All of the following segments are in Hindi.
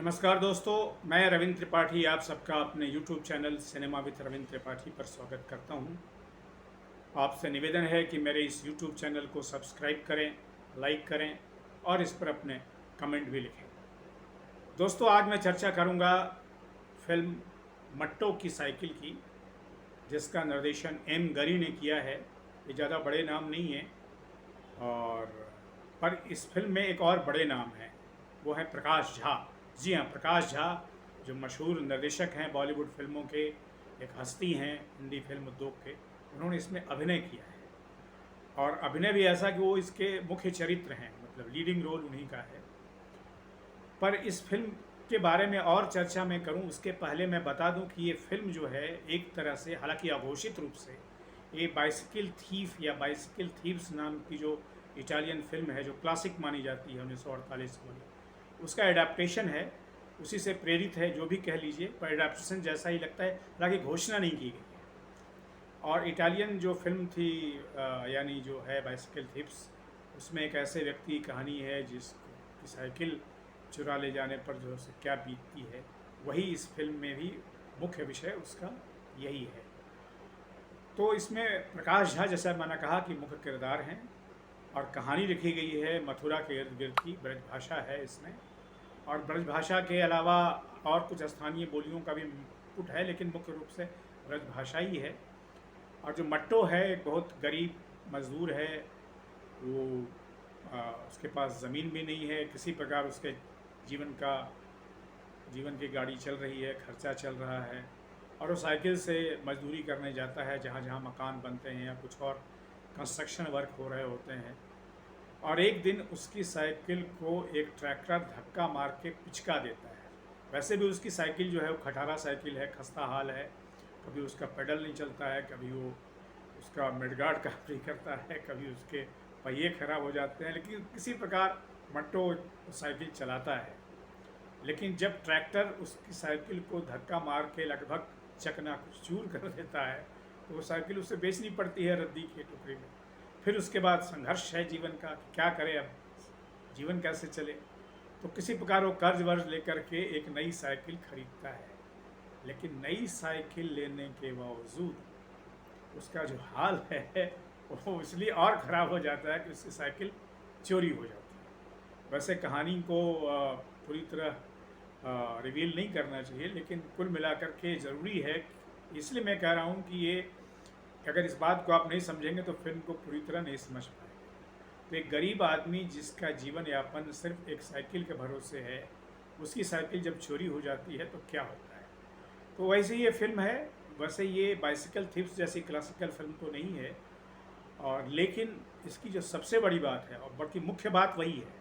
नमस्कार दोस्तों, मैं रविंद्र त्रिपाठी आप सबका अपने YouTube channel cinema with Ravindra Tripathi पर स्वागत करता हूं। आपसे निवेदन है कि मेरे इस YouTube चैनल को सब्सक्राइब करें, लाइक करें और इस पर अपने कमेंट भी लिखें। दोस्तों, आज मैं चर्चा करूंगा फिल्म मट्टो की साइकिल की, जिसका निर्देशन एम गरी ने किया है। ये ज़्यादा बड़े नाम नहीं है और पर इस फिल्म में एक और बड़े नाम हैं, वो है प्रकाश झा। जी हाँ, प्रकाश झा जो मशहूर निर्देशक हैं, बॉलीवुड फिल्मों के एक हस्ती हैं हिंदी फिल्म उद्योग के। उन्होंने इसमें अभिनय किया है और अभिनय भी ऐसा कि वो इसके मुख्य चरित्र हैं, मतलब लीडिंग रोल उन्हीं का है। पर इस फिल्म के बारे में और चर्चा मैं करूं उसके पहले मैं बता दूं कि ये फिल्म जो है एक तरह से, हालांकि अघोषित रूप से, ये बाइसिकल थीफ या बाइसिकल थीव्स नाम की जो इटालियन फिल्म है, जो क्लासिक मानी जाती है 1948 वाली, उसका एडाप्टेशन है। उसी से प्रेरित है, जो भी कह लीजिए, पर एडाप्टेशन जैसा ही लगता है, हालांकि घोषणा नहीं की गई है। और इटालियन जो फिल्म थी यानी जो है बाइसिकल थीव्स, उसमें एक ऐसे व्यक्ति की कहानी है जिसकी साइकिल चुरा ले जाने पर जो उसे क्या बीतती है, वही इस फिल्म में भी मुख्य विषय उसका यही है। तो इसमें प्रकाश झा, जैसा मैंने कहा, कि मुख्य किरदार हैं और कहानी लिखी गई है मथुरा के इर्द गिर्द की। ब्रजभाषा है इसमें, और ब्रजभाषा के अलावा और कुछ स्थानीय बोलियों का भी पुट है, लेकिन मुख्य रूप से ब्रजभाषा ही है। और जो मट्टो है एक बहुत गरीब मजदूर है। वो उसके पास ज़मीन भी नहीं है, किसी प्रकार उसके जीवन की गाड़ी चल रही है, खर्चा चल रहा है, और वो साइकिल से मजदूरी करने जाता है जहाँ जहाँ मकान बनते हैं या कुछ और कंस्ट्रक्शन वर्क हो रहे होते हैं। और एक दिन उसकी साइकिल को एक ट्रैक्टर धक्का मार के पिचका देता है। वैसे भी उसकी साइकिल जो है वो खटारा साइकिल है, खस्ता हाल है। कभी उसका पेडल नहीं चलता है, कभी वो उसका मिडगार्ड काम नहीं करता है, कभी उसके पहिए खराब हो जाते हैं, लेकिन किसी प्रकार मट्टो साइकिल चलाता है। लेकिन जब ट्रैक्टर उसकी साइकिल को धक्का मार के लगभग चकनाचूर कर देता है, तो वो साइकिल उसे बेचनी पड़ती है रद्दी के टुकड़े में। फिर उसके बाद संघर्ष है जीवन का, क्या करे, अब जीवन कैसे चले। तो किसी प्रकार वो कर्ज वर्ज लेकर के एक नई साइकिल खरीदता है, लेकिन नई साइकिल लेने के बावजूद उसका जो हाल है वो इसलिए और ख़राब हो जाता है कि उसकी साइकिल चोरी हो जाती है। वैसे कहानी को पूरी तरह रिवील नहीं करना चाहिए, लेकिन कुल मिलाकर के ज़रूरी है, इसलिए मैं कह रहा हूँ कि ये, अगर इस बात को आप नहीं समझेंगे तो फिल्म को पूरी तरह नहीं समझ पाएंगे। तो एक गरीब आदमी जिसका जीवन यापन सिर्फ एक साइकिल के भरोसे है, उसकी साइकिल जब चोरी हो जाती है तो क्या होता है। तो वैसे ही ये फिल्म है। वैसे ये बाइसिकल थीव्स जैसी क्लासिकल फिल्म तो नहीं है, और लेकिन इसकी जो सबसे बड़ी बात है और बल्कि मुख्य बात वही है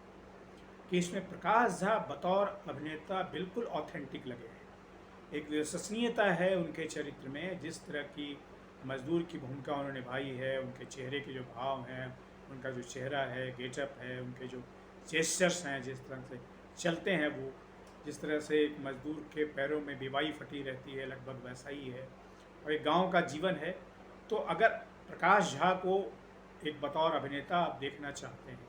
कि इसमें प्रकाश झा बतौर अभिनेता बिल्कुल ऑथेंटिक लगे हैं। एक विश्वसनीयता है उनके चरित्र में, जिस तरह की मजदूर की भूमिका उन्होंने निभाई है, उनके चेहरे के जो भाव हैं, उनका जो चेहरा है, गेटअप है, उनके जो जेस्चर्स हैं, जिस तरह से चलते हैं वो, जिस तरह से एक मजदूर के पैरों में बिवाई फटी रहती है, लगभग वैसा ही है। और एक गांव का जीवन है। तो अगर प्रकाश झा को एक बतौर अभिनेता आप देखना चाहते हैं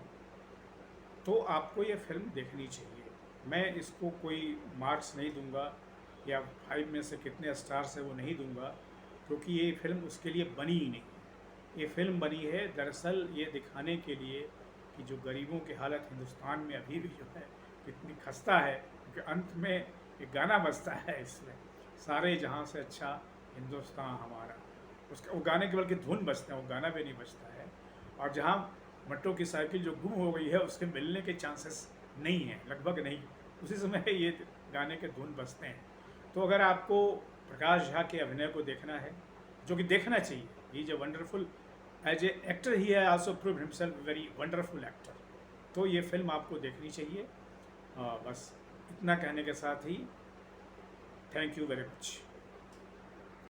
तो आपको ये फिल्म देखनी चाहिए। मैं इसको कोई मार्क्स नहीं दूंगा, या 5 में से कितने स्टार से वो नहीं दूंगा, क्योंकि ये फिल्म उसके लिए बनी ही नहीं है। ये फिल्म बनी है दरअसल ये दिखाने के लिए कि जो गरीबों की हालत हिंदुस्तान में अभी भी जो है कितनी खस्ता है। क्योंकि अंत में एक गाना बजता है इसमें, सारे जहाँ से अच्छा हिंदुस्तान हमारा, उसका वो गाने के बल्कि धुन बजते हैं, वो गाना भी नहीं बजता है। और जहाँ मट्टो की साइकिल जो गुम हो गई है, उसके मिलने के चांसेस नहीं हैं, लगभग नहीं, उसी समय ये गाने के धुन बजते हैं। तो अगर आपको प्रकाश झा के अभिनय को देखना है, जो कि देखना चाहिए, he is a wonderful as a actor, he है also prove himself very wonderful actor. तो ये फिल्म आपको देखनी चाहिए। बस इतना कहने के साथ ही थैंक यू वेरी मच।